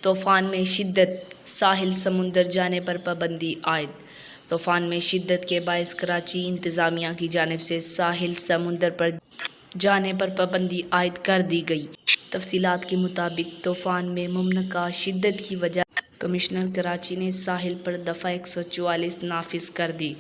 طوفان میں شدت، ساحل سمندر جانے پر پابندی عائد۔ طوفان میں شدت کے باعث کراچی انتظامیہ کی جانب سے ساحل سمندر پر جانے پر پابندی عائد کر دی گئی۔ تفصیلات کے مطابق طوفان میں ممکنہ شدت کی وجہ سے کمشنر کراچی نے ساحل پر دفعہ 144 نافذ کر دی۔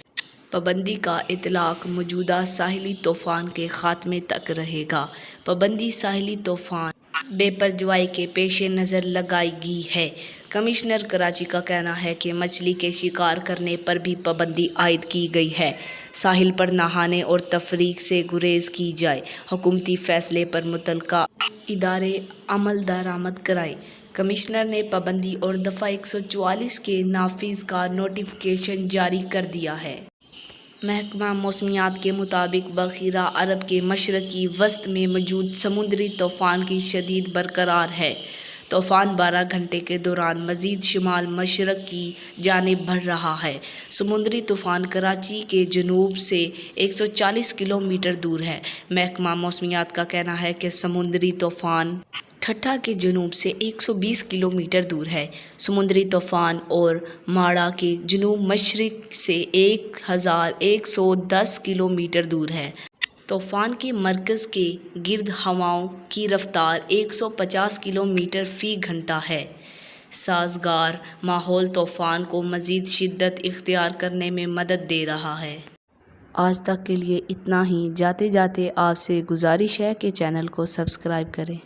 پابندی کا اطلاق موجودہ ساحلی طوفان کے خاتمے تک رہے گا۔ پابندی ساحلی طوفان بے پروائی کے پیش نظر لگائی گئی ہے۔ کمشنر کراچی کا کہنا ہے کہ مچھلی کے شکار کرنے پر بھی پابندی عائد کی گئی ہے۔ ساحل پر نہانے اور تفریح سے گریز کی جائے۔ حکومتی فیصلے پر متعلقہ ادارے عمل درآمد کرائیں۔ کمشنر نے پابندی اور دفعہ 144 کے نافذ کا نوٹیفکیشن جاری کر دیا ہے۔ محکمہ موسمیات کے مطابق بحیرہ عرب کے مشرقی وسط میں موجود سمندری طوفان کی شدت برقرار ہے۔ طوفان 12 گھنٹے کے دوران مزید شمال مشرق کی جانب بڑھ رہا ہے۔ سمندری طوفان کراچی کے جنوب سے 140 کلومیٹر دور ہے۔ محکمہ موسمیات کا کہنا ہے کہ سمندری طوفان ٹھٹھہ کے جنوب سے 120 کلومیٹر دور ہے۔ سمندری طوفان اور ماڑا کے جنوب مشرق سے 1110 کلومیٹر دور ہے۔ طوفان کے مرکز کے گرد ہواؤں کی رفتار 150 کلومیٹر فی گھنٹہ ہے۔ سازگار ماحول طوفان کو مزید شدت اختیار کرنے میں مدد دے رہا ہے۔ آج تک کے لیے اتنا ہی۔ جاتے جاتے آپ سے گزارش ہے کہ چینل کو سبسکرائب کریں۔